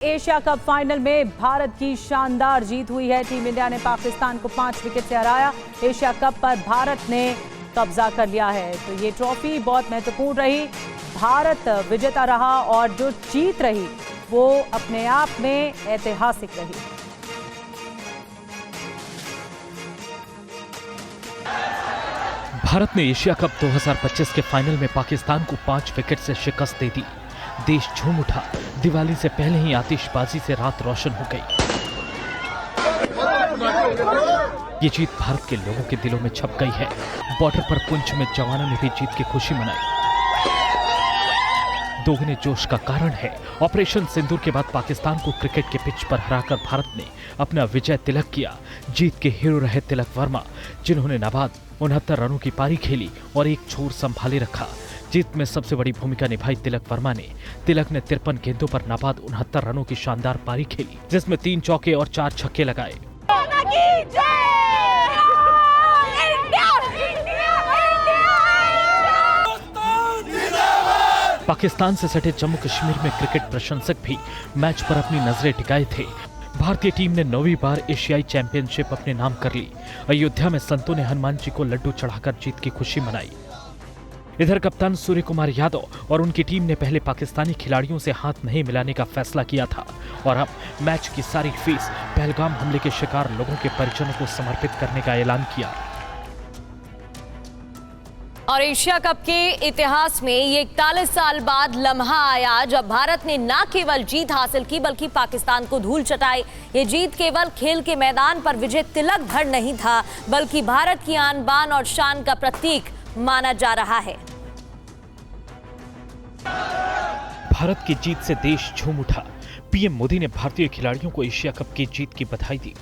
Asia cup final में भारत की शानदार जीत हुई है। टीम इंडिया ने पाकिस्तान को 5 विकेट से हराया। एशिया कप पर भारत ने कब्जा कर लिया है। तो ये ट्रॉफी बहुत महत्वपूर्ण रही। भारत विजेता रहा और जो जीत रही वो अपने आप में ऐतिहासिक रही। भारत ने एशिया कप 2025 के फाइनल में पाकिस्तान को 5 विकेट से शिकस्त दे दी। देश झूम उठा। दिवाली से पहले ही आतिशबाजी से रात रोशन हो गई। ये जीत भारत के लोगों के दिलों में छप गई है। बॉर्डर पर पुंछ में जवानों ने भी जीत की खुशी मनाई। दोगुने जोश का कारण है ऑपरेशन सिंदूर के बाद पाकिस्तान को क्रिकेट के पिच पर हराकर भारत ने अपना विजय तिलक किया। जीत के हीरो रहे तिलक वर्मा, जिन्होंने नाबाद 69 रनों की पारी खेली और एक छोर संभाले रखा। जीत में सबसे बड़ी भूमिका निभाई तिलक वर्मा ने। तिलक ने 53 गेंदों पर नाबाद 69 रनों की शानदार पारी खेली, जिसमें 3 चौके और 4 छक्के लगाए। पाकिस्तान से सटे जम्मू कश्मीर में क्रिकेट प्रशंसक भी मैच पर अपनी नजरें टिकाए थे। भारतीय टीम ने 9वीं बार एशियाई चैंपियनशिप अपने नाम कर ली। अयोध्या में संतों ने हनुमान जी को लड्डू चढ़ाकर जीत की खुशी मनाई। इधर कप्तान सूर्य कुमार यादव और उनकी टीम ने पहले पाकिस्तानी खिलाड़ियों से हाथ नहीं मिलाने का फैसला किया था और अब मैच की सारी फीस पहलगाम हमले के शिकार लोगों के परिजनों को समर्पित करने का ऐलान किया। और एशिया कप के इतिहास में ये 41 साल बाद लम्हा आया जब भारत ने न केवल जीत हासिल की बल्कि पाकिस्तान को धूल चटाई। ये जीत केवल खेल के मैदान पर विजय तिलक भर नहीं था, बल्कि भारत की आन बान और शान का प्रतीक माना जा रहा है। भारत की जीत से देश झूम उठा। पीएम मोदी ने भारतीय खिलाड़ियों को एशिया कप की जीत की बधाई दी।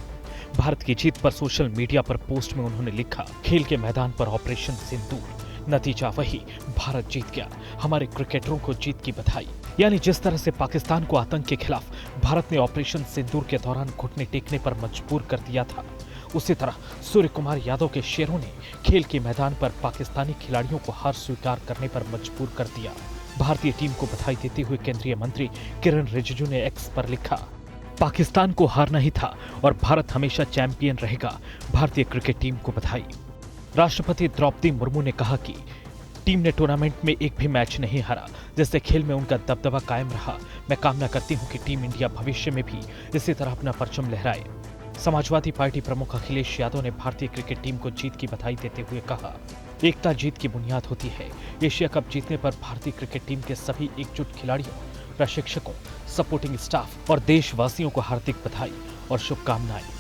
भारत की जीत पर सोशल मीडिया पर पोस्ट में उन्होंने लिखा, खेल के मैदान पर ऑपरेशन सिंदूर, नतीजा वही, भारत जीत गया। हमारे क्रिकेटरों को जीत की बधाई। यानी जिस तरह से पाकिस्तान को आतंक के खिलाफ भारत ने ऑपरेशन सिंदूर के दौरान घुटने टेकने पर मजबूर कर दिया था, उसी तरह सूर्य कुमार यादव के शेरों ने खेल के मैदान पर पाकिस्तानी खिलाड़ियों को हार स्वीकार करने पर मजबूर कर दिया। भारतीय टीम को बधाई देते हुए केंद्रीय मंत्री किरण रिजिजू ने एक्स पर लिखा, पाकिस्तान को हारना ही था और भारत हमेशा चैंपियन रहेगा। भारतीय क्रिकेट टीम को बधाई। राष्ट्रपति द्रौपदी मुर्मू ने कहा कि टीम ने टूर्नामेंट में एक भी मैच नहीं हारा, जिससे खेल में उनका दबदबा कायम रहा। मैं कामना करती हूं कि टीम इंडिया भविष्य में भी इसी तरह अपना परचम लहराए। समाजवादी पार्टी प्रमुख अखिलेश यादव ने भारतीय क्रिकेट टीम को जीत की बधाई देते हुए कहा, एकता जीत की बुनियाद होती है। एशिया कप जीतने पर भारतीय क्रिकेट टीम के सभी एकजुट खिलाड़ियों, प्रशिक्षकों, सपोर्टिंग स्टाफ और देशवासियों को हार्दिक बधाई और शुभकामनाएं।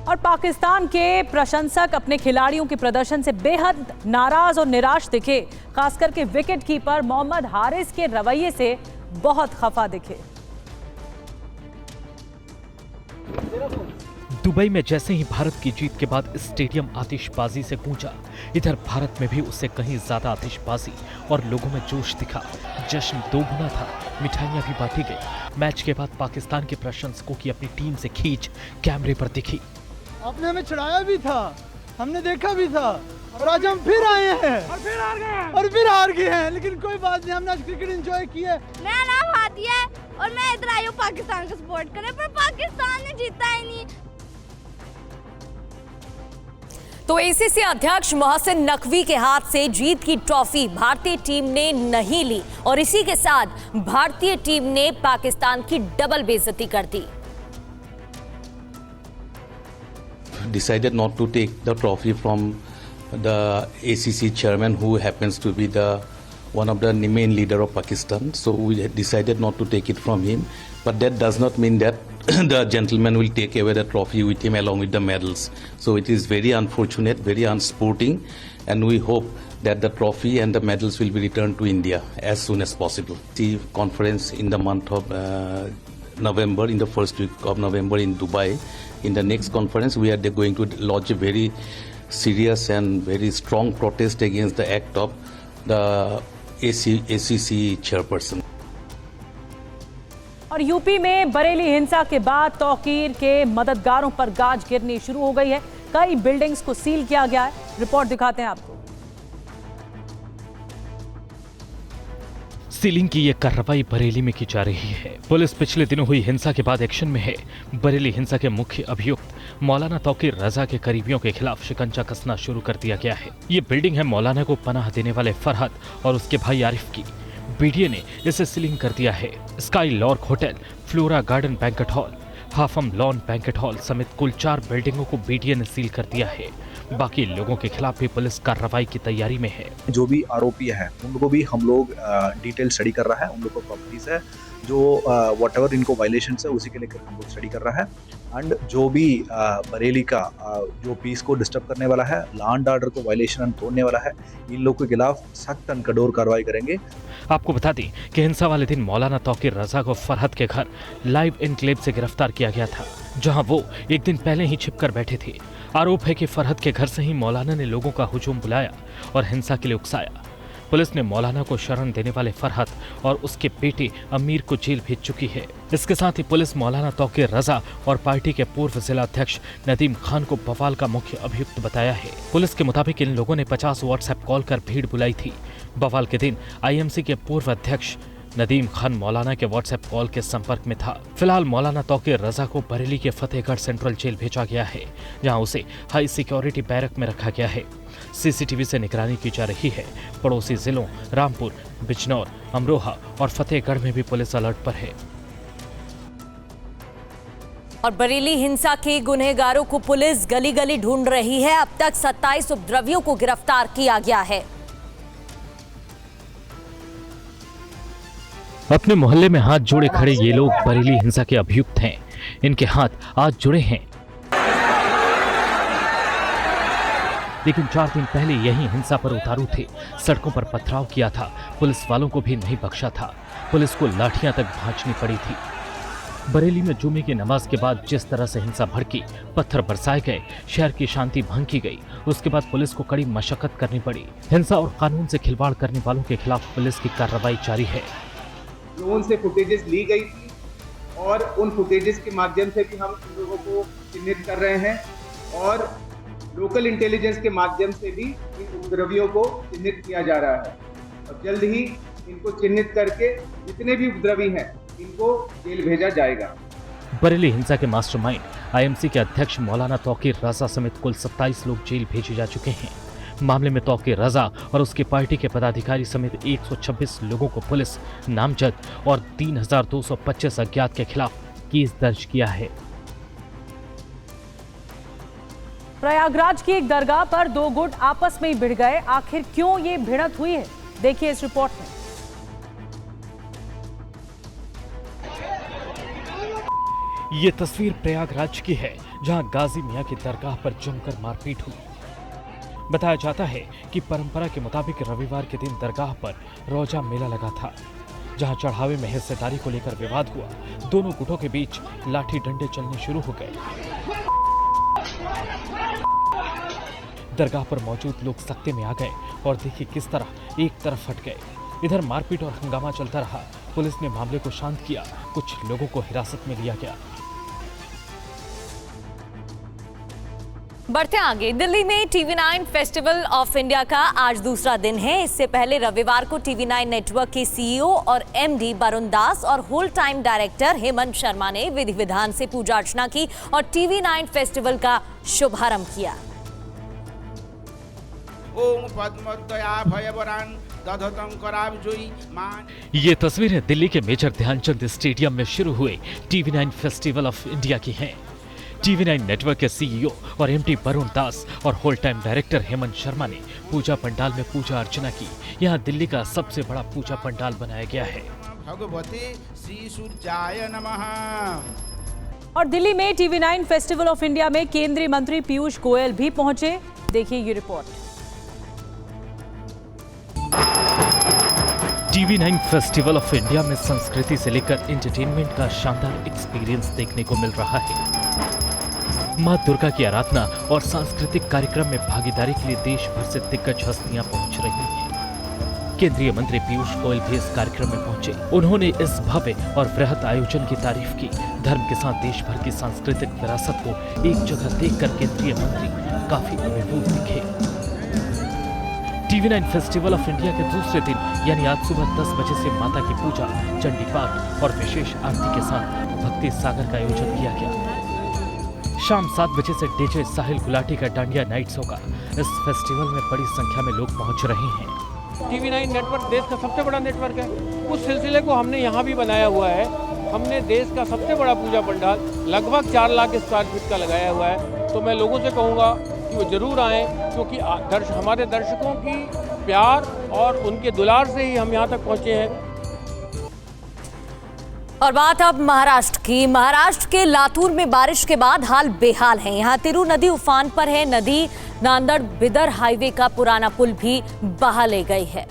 और पाकिस्तान के प्रशंसक अपने खिलाड़ियों के प्रदर्शन से बेहद नाराज और निराश दिखे। खास करके विकेट कीपर मोहम्मद हारिस के रवैये से बहुत खफा दिखे। दुबई में जैसे ही भारत की जीत के बाद स्टेडियम आतिशबाजी से गूंजा, इधर भारत में भी उससे कहीं ज्यादा आतिशबाजी और लोगों में जोश दिखा। जश्न दोगुना था, मिठाइयां भी बांटी गई। मैच के बाद पाकिस्तान के प्रशंसकों की अपनी टीम से खींच कैमरे पर दिखी। आपने हमें चढ़ाया भी था, हमने देखा भी था और आज हम फिर आए हैं और फिर हार गए हैं, लेकिन कोई बात नहीं, हमने आज क्रिकेट एंजॉय किया। मेरा नाम हादी है और मैं इधर आई हूँ पाकिस्तान का सपोर्ट करने, पर पाकिस्तान ने जीता ही नहीं। तो एसीसी अध्यक्ष मोहसिन नकवी के हाथ से जीत की ट्रॉफी भारतीय टीम ने नहीं ली और इसी के साथ भारतीय टीम ने पाकिस्तान की डबल बेइज्जती कर दी। Decided not to take the trophy from the ACC chairman, who happens to be one of the main leader of Pakistan. So we decided not to take it from him. But that does not mean that the gentleman will take away the trophy with him along with the medals. So it is very unfortunate, very unsporting, and we hope that the trophy and the medals will be returned to India as soon as possible. The conference in the month of November, in the first week of November in Dubai. In the next conference, we are going to lodge a very serious and very strong protest against the act of the ACC chairperson. और UP में बरेली हिंसा के बाद तौकीर के मददगारों पर गाज गिरनी शुरू हो गई है। कई बिल्डिंग्स को सील किया गया है। रिपोर्ट दिखाते हैं आपको। सीलिंग की ये कार्रवाई बरेली में की जा रही है। पुलिस पिछले दिनों हुई हिंसा के बाद एक्शन में है। बरेली हिंसा के मुख्य अभियुक्त मौलाना तौकीर रजा के करीबियों के खिलाफ शिकंजा कसना शुरू कर दिया गया है। ये बिल्डिंग है मौलाना को पनाह देने वाले फरहत और उसके भाई आरिफ की। बीडीए ने इसे सीलिंग कर दिया है। Sky Lark Hotel, Flora Garden Banquet Hall, हाफम लॉन बैंक्वेट हॉल समेत कुल 4 बिल्डिंगों को बीडीए ने सील कर दिया है। बाकी लोगों के खिलाफ भी पुलिस कार्रवाई की तैयारी में है। जो भी आरोपी हैं उनको भी हम लोग डिटेल स्टडी कर रहा है। उन लोगों को प्रॉपर्टीज है जो व्हाटएवर इनको वायलेशंस है उसी के लेकर हम लोग स्टडी कर रहा है। एंड जो भी बरेली का जो पीस को डिस्टर्ब करने वाला है, लॉ एंड ऑर्डर को वायलेशन तोड़ने वाला है, इन लोगों के खिलाफ सख्त एंड कठोर कार्रवाई करेंगे। आपको बता दें कि हिंसा वाले दिन मौलाना तौकीर रजा को फरहत के घर लाइव एन्क्लेव से गिरफ्तार किया गया था, जहां वो एक दिन पहले ही छिपकर बैठे थे। आरोप है कि फरहत के घर से ही मौलाना ने लोगों का हुजूम बुलाया और हिंसा के लिए उकसाया। पुलिस ने मौलाना को शरण देने वाले फरहत और उसके बेटे अमीर को जेल भेज चुकी है। इसके साथ ही पुलिस मौलाना तौकीर रजा और पार्टी के पूर्व जिला अध्यक्ष नदीम खान को बवाल का मुख्य अभियुक्त बताया है। पुलिस के मुताबिक इन लोगों ने 50 व्हाट्सएप कॉल कर भीड़ बुलाई थी। बवाल के दिन आईएमसी के पूर्व अध्यक्ष नदीम खान मौलाना के व्हाट्सएप कॉल के संपर्क में था। फिलहाल मौलाना तौकीर रजा को बरेली के फतेहगढ़ सेंट्रल जेल भेजा गया है, जहां उसे हाई सिक्योरिटी बैरक में रखा गया है। सीसीटीवी से निगरानी की जा रही है। पड़ोसी जिलों रामपुर, बिजनौर, अमरोहा और फतेहगढ़ में भी पुलिस अलर्ट पर है। और बरेली हिंसा के गुनहगारों को पुलिस गली गली ढूंढ रही है। अब तक 27 उपद्रवियों को गिरफ्तार किया गया है। अपने मोहल्ले में हाथ जोड़े खड़े ये लोग बरेली हिंसा के अभियुक्त हैं। इनके हाथ आज जुड़े हैं, लेकिन 4 दिन पहले यही हिंसा पर उतारू थे। सड़कों पर पथराव किया था, पुलिस वालों को भी नहीं बख्शा था। पुलिस को लाठियां तक भांजनी पड़ी थी। बरेली में जुमे की नमाज के बाद जिस तरह से हिंसा भड़की, पत्थर बरसाए गए, शहर की शांति भंग की गई, उसके बाद पुलिस को कड़ी मशक्कत करनी पड़ी। हिंसा और कानून से खिलवाड़ करने वालों के खिलाफ पुलिस की कार्रवाई जारी है। ड्रोन से फुटेजेस ली गई थी और उन फुटेजेस के माध्यम से भी हम इन लोगों को चिन्हित कर रहे हैं और लोकल इंटेलिजेंस के माध्यम से भी इन उपद्रवियों को चिन्हित किया जा रहा है और जल्द ही इनको चिन्हित करके जितने भी उपद्रवी हैं इनको जेल भेजा जाएगा। बरेली हिंसा के मास्टरमाइंड आईएमसी के अध्यक्ष मौलाना तौकीर रजा समेत कुल 27 लोग जेल भेजे जा चुके हैं। मामले में तौकीर रजा और उसकी पार्टी के पदाधिकारी समेत 126 लोगों को पुलिस नामजद और 3225 अज्ञात के खिलाफ केस दर्ज किया है। प्रयागराज की एक दरगाह पर 2 गुट आपस में ही भिड़ गए। आखिर क्यों ये भिड़ंत हुई है, देखिए इस रिपोर्ट में। ये तस्वीर प्रयागराज की है, जहां गाजी मियां की दरगाह पर जमकर मारपीट हुई। बताया जाता है कि परंपरा के मुताबिक रविवार के दिन दरगाह पर रोजा मेला लगा था, जहां चढ़ावे में हिस्सेदारी को लेकर विवाद हुआ। दोनों गुटों के बीच लाठी डंडे चलने शुरू हो गए। दरगाह पर मौजूद लोग सख्ते में आ गए और देखिए किस तरह एक तरफ हट गए। इधर मारपीट और हंगामा चलता रहा। पुलिस ने मामले को शांत किया, कुछ लोगों को हिरासत में लिया गया। बढ़ते आगे, दिल्ली में TV9 फेस्टिवल ऑफ इंडिया का आज दूसरा दिन है। इससे पहले रविवार को TV9 नेटवर्क के CEO और MD वरुण दास और whole time director Hemant Sharma ने विधि विधान से पूजा अर्चना की और TV9 फेस्टिवल का शुभारंभ किया। ओम पद्मोदया भयवरान दधतं कराब्जोई मान। ये तस्वीरें दिल्ली के मेजर ध्यानचंद स्टेडियम में शुरू हुए TV9 फेस्टिवल ऑफ इंडिया की हैं। TV9 नेटवर्क के CEO और MD वरुण दास और whole time director Hemant Sharma ने पूजा पंडाल में पूजा अर्चना की। यहाँ दिल्ली का सबसे बड़ा पूजा पंडाल बनाया गया है। भगवते श्री सूर्याय नमः। और दिल्ली में TV9 फेस्टिवल ऑफ इंडिया में केंद्रीय मंत्री पीयूष गोयल भी पहुंचे, देखिए ये report. TV9 festival of India में संस्कृति से लेकर एंटरटेनमेंट का शानदार एक्सपीरियंस देखने को मिल रहा है। मां दुर्गा की आराधना और सांस्कृतिक कार्यक्रम में भागीदारी के लिए देश भर से दिग्गज हस्तियां पहुंच रही हैं। केंद्रीय मंत्री पीयूष गोयल भी इस कार्यक्रम में पहुंचे। उन्होंने इस भव्य और वृहद आयोजन की तारीफ की। धर्म के साथ देश भर की सांस्कृतिक विरासत को एक जगह देखकर केंद्रीय मंत्री काफी अभिभूत दिखे। TV9 फेस्टिवल ऑफ इंडिया के दूसरे दिन यानी आज सुबह 10 बजे से माता की पूजा, चंडी पाठ और विशेष आरती के साथ भक्ति सागर का आयोजन किया गया। शाम 7 बजे से डीजे साहिल गुलाटी का डांडिया नाइट्स होगा। इस फेस्टिवल में बड़ी संख्या में लोग पहुंच रहे हैं। TV9 नेटवर्क देश का सबसे बड़ा नेटवर्क है। उस सिलसिले को हमने यहाँ भी बनाया हुआ है। हमने देश का सबसे बड़ा पूजा पंडाल लगभग 4 लाख स्क्वायर फीट का लगाया हुआ है। तो मैं लोगों से कहूँगा कि वो जरूर आएँ, क्योंकि हमारे दर्शकों की प्यार और उनके दुलार से ही हम यहाँ तक पहुँचे हैं। और बात अब महाराष्ट्र की। महाराष्ट्र के लातूर में बारिश के बाद हाल बेहाल है। यहाँ तिरू नदी उफान पर है। नदी नांदेड़ बिदर हाईवे का पुराना पुल भी बहा ले गई है।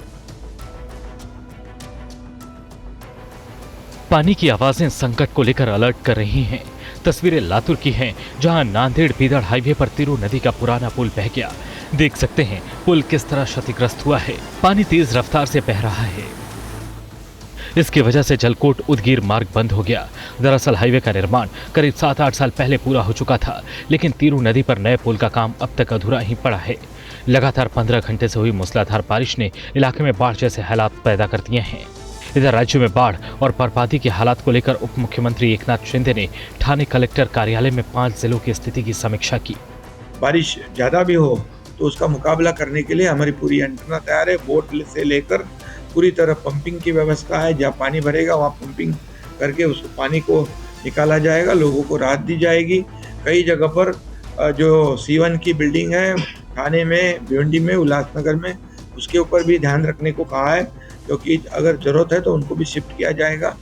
पानी की आवाजें संकट को लेकर अलर्ट कर रही हैं। तस्वीरें लातूर की हैं, जहां नांदेड़ बिदर हाईवे पर तिरू नदी का पुराना पुल बह गया। देख सकते हैं पुल किस तरह क्षतिग्रस्त हुआ है। पानी तेज रफ्तार से बह रहा है। इसकी वजह से जलकोट उदगीर मार्ग बंद हो गया। दरअसल हाईवे का निर्माण करीब 7-8 साल पहले पूरा हो चुका था, लेकिन तिरू नदी पर नए पुल का काम अब तक अधूरा ही पड़ा है। लगातार 15 घंटे से हुई मूसलाधार बारिश ने इलाके में बाढ़ जैसे हालात पैदा कर दिए हैं। इधर राज्य में बाढ़ और बर्बादी के हालात को लेकर उप मुख्यमंत्री एकनाथ शिंदे ने ठाणे कलेक्टर कार्यालय में 5 जिलों की स्थिति की समीक्षा की। बारिश ज़्यादा भी हो तो उसका मुकाबला करने के लिए हमारी पूरी यंत्रणा तैयार है। बोट से लेकर पूरी तरह पंपिंग की व्यवस्था है। जहाँ पानी भरेगा वहाँ पंपिंग करके उस पानी को निकाला जाएगा, लोगों को राहत दी जाएगी। कई जगह पर जो C1 की बिल्डिंग है ठाणे में, भिवंडी में, उल्लासनगर में, उसके ऊपर भी ध्यान रखने को कहा है, क्योंकि अगर ज़रूरत है तो उनको भी शिफ्ट किया जाएगा।